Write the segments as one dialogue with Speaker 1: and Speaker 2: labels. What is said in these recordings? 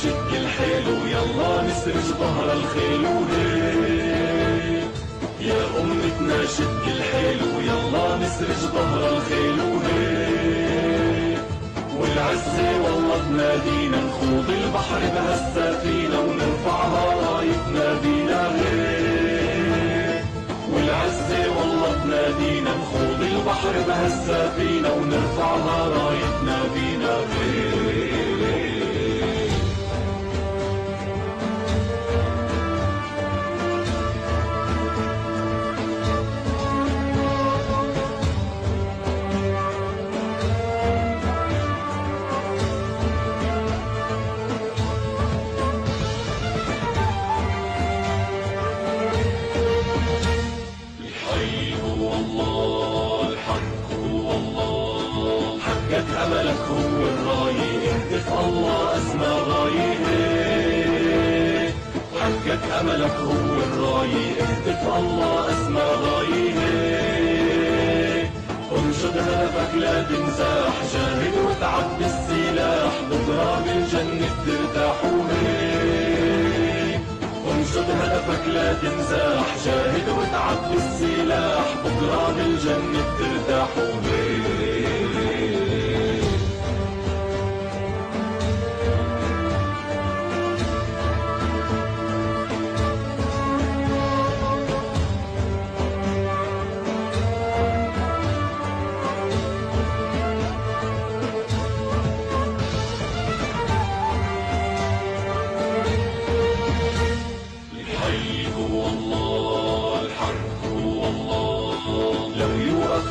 Speaker 1: شد الحيل ويلا نسرج ظهر الخيل وهيك. يا أمتنا شد الحيل ويلا نسرج ظهر الخيل وهيك. والعزة والله تنادينا نخوض البحر بهالسفينة ونرفعها رايتنا بينا غير. والعزة والله تنادينا نخوض البحر بهالسفينة ونرفعها رايتنا بينا غير. أملك هو الراية اهتف الله أسمى راية. حقك أملك هو الراية اهتف الله أسمى راية. انشد هدفك لا تنزاح جاهد وتعب بالسلاح بكرة بالجنة ترتاح وهيك. انشد هدفك لا تنزاح جاهد وتعب بالسلاح بكرة بالجنة ترتاح وهيك.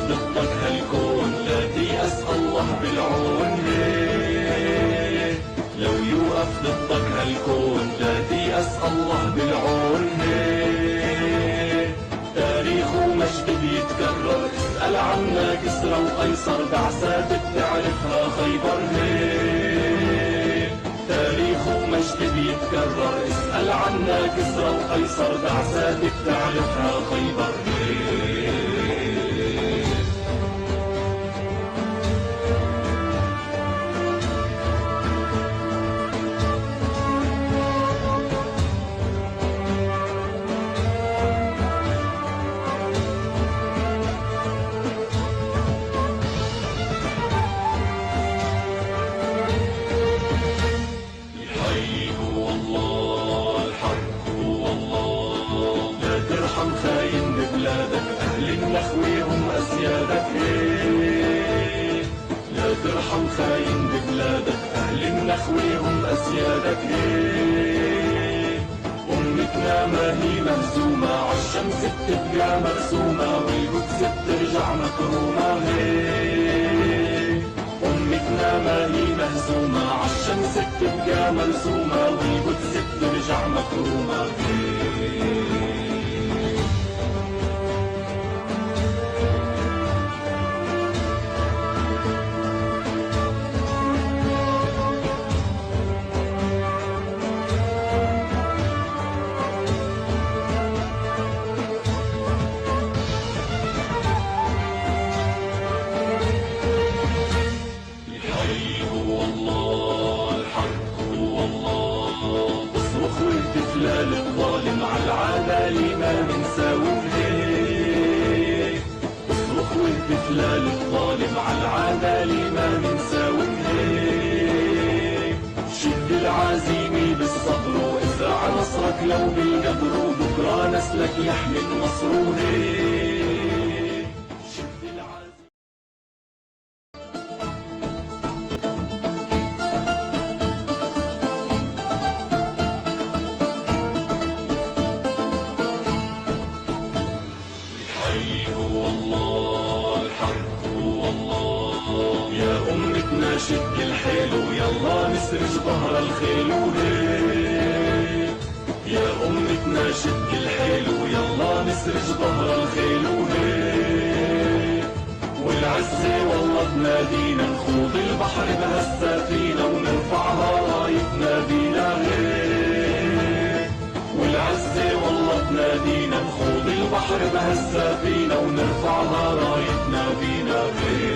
Speaker 1: ضدك هالكون لا تيأس الله بالعون. لو يوقف ضدك هالكون لا تيأس الله بالعون. تاريخ ومجد بيتكرر اسأل عنا كسرى وقيصر بعثات بتعرفها خيبر. تاريخ ومجد بيتكرر اسأل عنا كسرى وقيصر بعثات بتعرفها خيبر. ترحم خاين ببلادك أهل النخوة هم أسيادك. لا ترحم خاين ببلادك أهل النخوة هم أسيادك. أمتنا ما هي مهزومة عالشمس بتبقى مرسومة والقدس بترجع مكرومة. أمتنا ما هي مهزومة عالشمس بتبقى مرسومة والقدس بترجع مكرومة. لا للظالم عالعدالي ما منساوي هيك. اصرخ واهتف لا للظالم عالعدالي ما منساوي هيك. شد العزيمة بالصبر وازرع نصرك لو بالقدر وبكرة نسلك يحمي النصر هيك. شد العزيمة شد الحيل ويلا نسرج ظهر الخيل وهيك. يا أمتنا شد الحيل ويلا نسرج ظهر الخيل وهيك. والعزة والله تنادينا نخوض البحر بهالسفينة ونرفعها رايتنا بينا غير. والعزة والله تنادينا نخوض البحر بهالسفينة ونرفعها رايتنا بينا غير.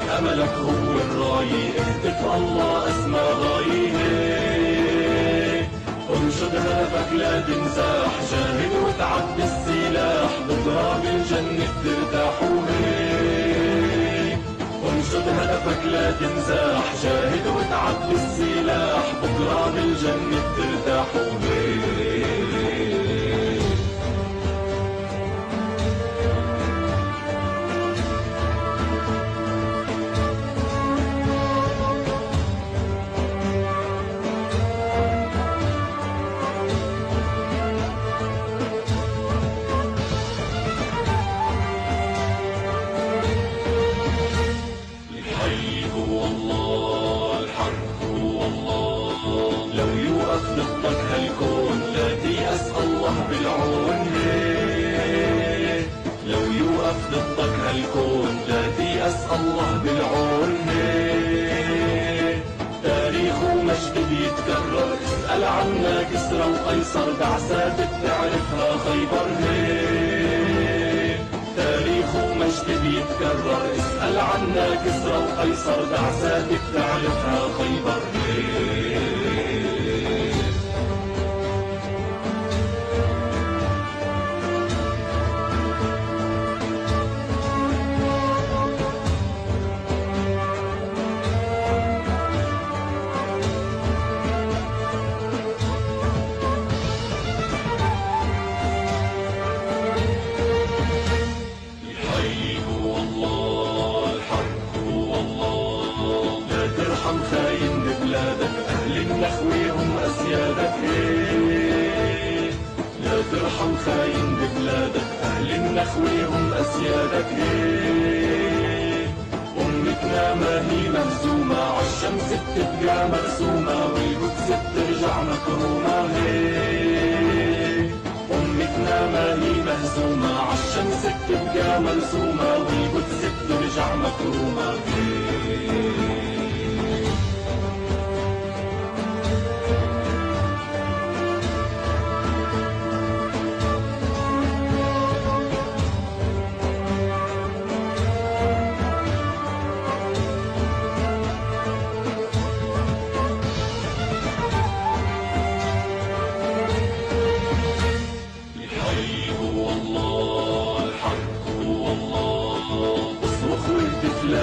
Speaker 1: حقق أملك هو الراية، اهتف الله أسمى غاية. انشد هدفك لا تنزاح، جاهد واتعب بالسلاح، بكرة بالجنة ترتاح وهيك. انشد هدفك لا تنزاح، جاهد واتعب بالسلاح، بكرة بالجنة ترتاح وهيك. ضدك هالكون لا تيأس الله بالعون. لو يوقف ضدك هالكون لا تيأس الله بالعون. تاريخ ومجد بيتكرر، اسأل عنا كسرى وقيصر، بعثات بتعرفها خيبر. تاريخ ومجد بيتكرر، اسأل عنا كسرى وقيصر، بعثات بتعرفها خيبر. خاين ببلادك، أهل النخوة هم أسيادك. لا ترحم خاين ببلادك، أهل النخوة هم أسيادك. أمتنا ما هي مهزومة، عالشمس بتبقى مرسومة، والقدس بترجع مكرومة. أمتنا ما هي مهزومة، عالشمس بتبقى مرسومة، والقدس بترجع مكرومة.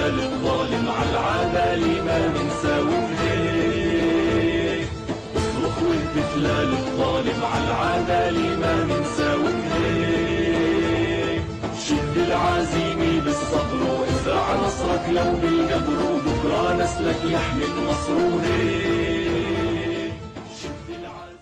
Speaker 1: الظالم عالعدالي ما منساوم هيك. اصرخ واهتف للظالم عالعدالي ما منساوم هيك. شد العزيمة بالصبر وازرع نصرك لو بالقبر، وبكرة نسلك يحمل نصره هيك. شد العزيمة.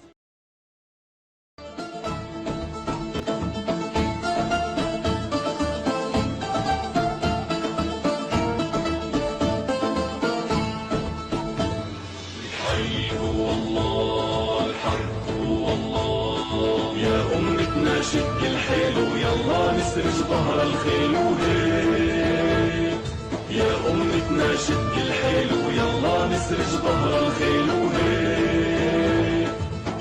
Speaker 1: شد الحيل ويلا نسرج ظهر الخيل وهيك. يا أمتنا شد الحيل ويلا نسرج ظهر الخيل وهيك.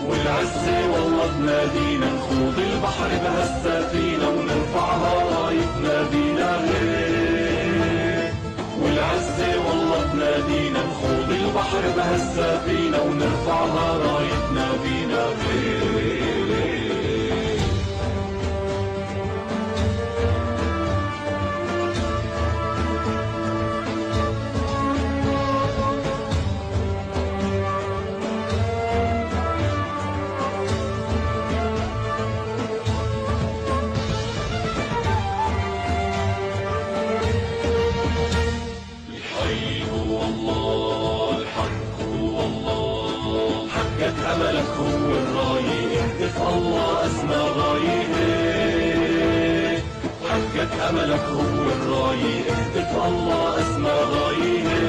Speaker 1: والعزة والله تنادينا، نخوض البحر بهالسفينة، ونرفعها رايتنا بينا غير. والعزة والله تنادينا، نخوض البحر بهالسفينة، ونرفعها رايتنا بينا غير. أملك هو الراية، اهتف الله أسمى غاية. حقق أملك هو الراية، اهتف الله أسمى غاية.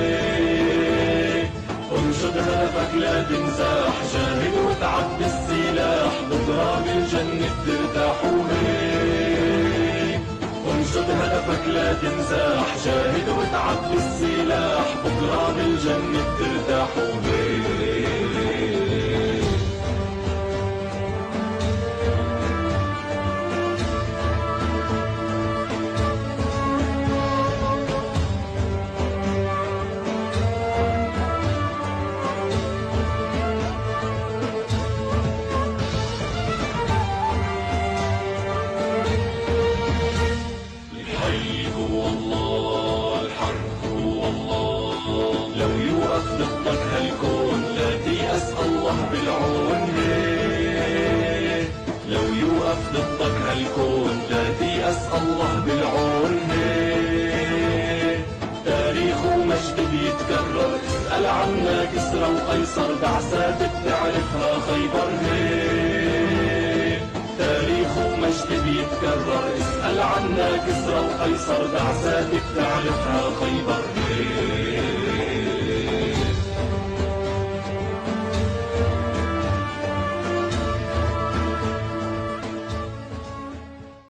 Speaker 1: انشد هدفك لا تنزاح، جاهد واتعب بالسلاح، بكرة بالجنة ترتاح وهيك. انشد هدفك لا تنزاح، جاهد واتعب بالسلاح، بكرة بالجنة ترتاح وهيك. يوقف ضدك هالكون، لا تيأس الله بالعون. تاريخ ومجد بيتكرر، اسأل عنا كسرى وقيصر، بعثات بتعرفها خيبر. تاريخ ومجد بيتكرر، اسأل عنا كسرى وقيصر، بعثات بتعرفها خيبر.